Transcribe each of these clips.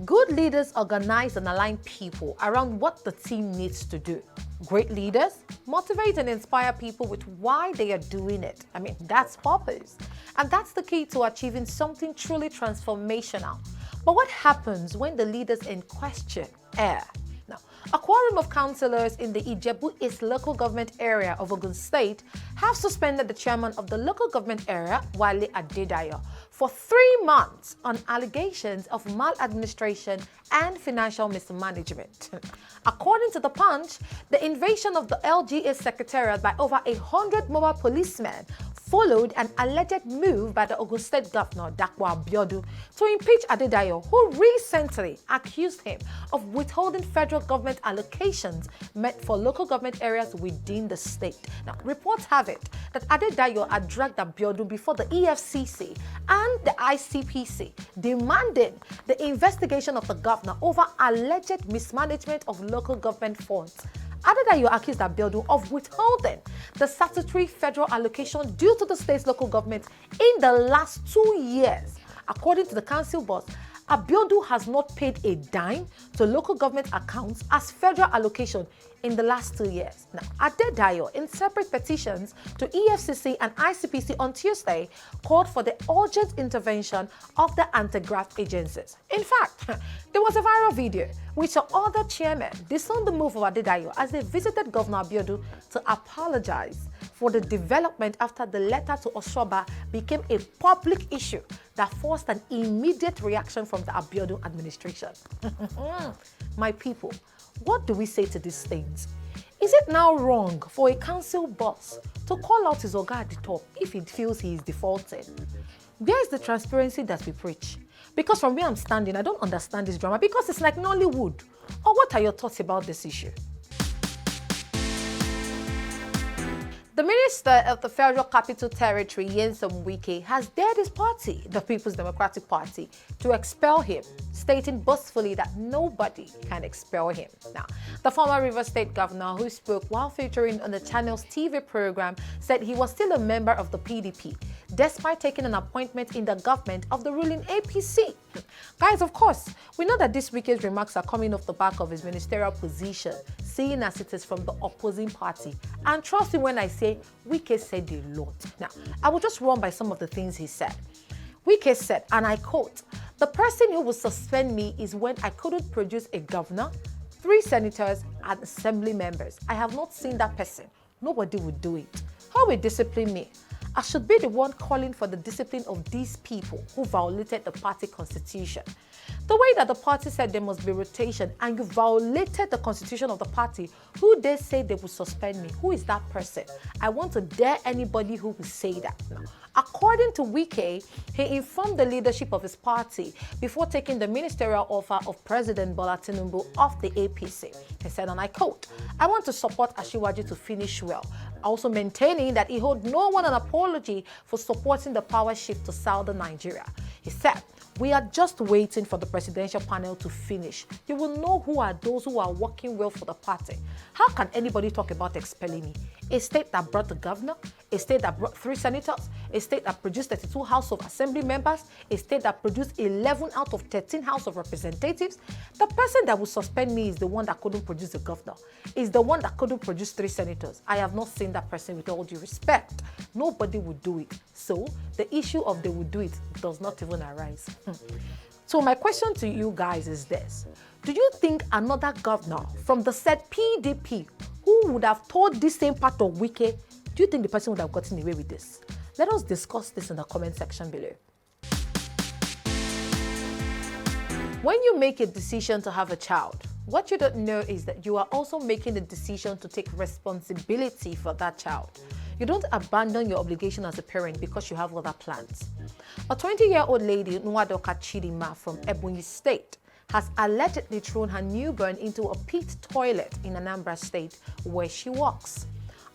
Good leaders organize and align people around what the team needs to do. Great leaders motivate and inspire people with why they are doing it. That's purpose. And that's the key to achieving something truly transformational. But what happens when the leaders in question err? Now, a quorum of councillors in the Ijebu East Local Government Area of Ogun State have suspended the chairman of the local government area, Wale Adedayo, for 3 months on allegations of maladministration and financial mismanagement. According to the Punch, the invasion of the LGA Secretariat by over 100 mobile policemen followed an alleged move by the Ogun State Governor Dapo Abiodun to impeach Adedayo, who recently accused him of withholding federal government allocations meant for local government areas within the state. Now, reports have it that Adedayo had dragged Abiodun before the EFCC and the ICPC, demanding the investigation of the governor over alleged mismanagement of local government funds. Adedayo accused Abiodun of withholding the statutory federal allocation due to the state's local government in the last 2 years. According to the council boss, Abiodun has not paid a dime to local government accounts as federal allocation in the last 2 years. Now, Adedayo, in separate petitions to EFCC and ICPC on Tuesday, called for the urgent intervention of the anti-graft agencies. In fact, there was a viral video which saw other chairmen disown the move of Adedayo as they visited Governor Abiodun to apologize for the development after the letter to Oshoba became a public issue that forced an immediate reaction from the Abiodun administration. My people, what do we say to these things? Is it now wrong for a council boss to call out his oga at the top if he feels he is defaulting? Where is the transparency that we preach? Because from where I'm standing, I don't understand this drama because it's like Nollywood. Or what are your thoughts about this issue? The Minister of the Federal Capital Territory, Nyesom Wike, has dared his party, the People's Democratic Party, to expel him, stating boastfully that nobody can expel him. Now, the former Rivers State governor, who spoke while featuring on the channel's TV program, said he was still a member of the PDP, despite taking an appointment in the government of the ruling APC. Guys, of course, we know that this Wike's remarks are coming off the back of his ministerial position, seeing as it is from the opposing party. And trust me when I say Wike said a lot. Now, I will just run by some of the things he said. Wike said, and I quote, "The person who will suspend me is when I couldn't produce a governor, 3 senators, and assembly members. I have not seen that person. Nobody would do it. How will discipline me? I should be the one calling for the discipline of these people who violated the party constitution. The way that the party said there must be rotation and you violated the constitution of the party, who dare say they will suspend me? Who is that person? I want to dare anybody who will say that." Now, according to Wike, he informed the leadership of his party before taking the ministerial offer of President Bola Tinubu of the APC. He said, and I quote, "I want to support Asiwaju to finish well," also maintaining that he owed no one an apology for supporting the power shift to southern Nigeria. He said, "We are just waiting for the presidential panel to finish. You will know who are those who are working well for the party. How can anybody talk about expelling me? A state that brought the governor, a state that brought 3 senators, a state that produced 32 House of Assembly members, a state that produced 11 out of 13 House of Representatives. The person that will suspend me is the one that couldn't produce a governor, is the one that couldn't produce 3 senators. I have not seen that person, with all due respect. Nobody would do it. So the issue of they would do it does not even arise." So my question to you guys is this: do you think another governor from the said PDP who would have told this same part of Wike, do you think the person would have gotten away with this? Let us discuss this in the comment section below. When you make a decision to have a child, what you don't know is that you are also making the decision to take responsibility for that child. You don't abandon your obligation as a parent because you have other plans. A 20-year-old lady, Nwaedoka Chidimma from Ebonyi State, has allegedly thrown her newborn into a pit toilet in Anambra State where she works.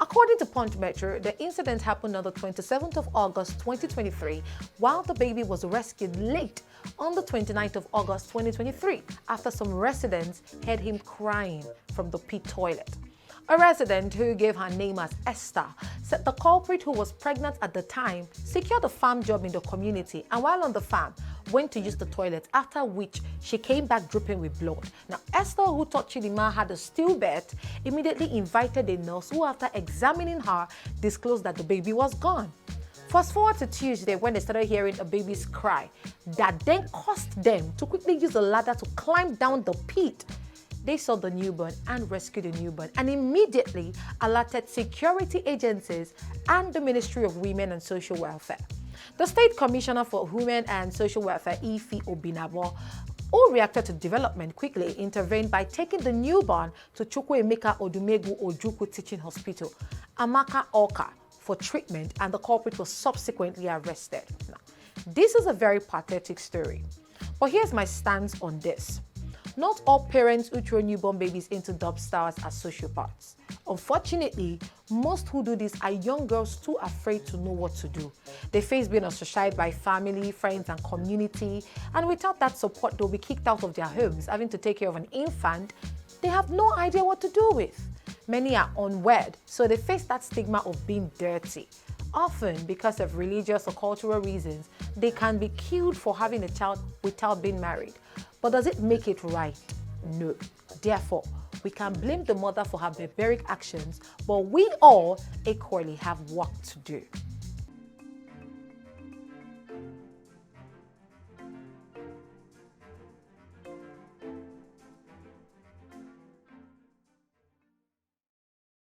According to Punch Metro, the incident happened on the 27th of August 2023 while the baby was rescued late on the 29th of August 2023 after some residents heard him crying from the pit toilet. A resident who gave her name as Esther said the culprit, who was pregnant at the time, secured a farm job in the community and while on the farm, went to use the toilet, after which she came back dripping with blood. Now, Esther, who thought Chidimma had a stillbirth, immediately invited a nurse who, after examining her, disclosed that the baby was gone. Fast forward to Tuesday, when they started hearing a baby's cry that then caused them to quickly use a ladder to climb down the pit. They saw the newborn and rescued the newborn and immediately alerted security agencies and the Ministry of Women and Social Welfare. The State Commissioner for Women and Social Welfare, Ify Obinabo, who reacted to development, quickly intervened by taking the newborn to Chukwuemeka Odumegwu Ojukwu Teaching Hospital, Amaka Awka, for treatment, and the culprit was subsequently arrested. Now, this is a very pathetic story, but here's my stance on this. Not all parents who throw newborn babies into dumpsters are sociopaths. Unfortunately, most who do this are young girls too afraid to know what to do. They face being ostracized by family, friends, and community, and without that support, they'll be kicked out of their homes, having to take care of an infant they have no idea what to do with. Many are unwed, so they face that stigma of being dirty. Often, because of religious or cultural reasons, they can be killed for having a child without being married. But does it make it right? No. Therefore, we can blame the mother for her barbaric actions, but we all equally have work to do.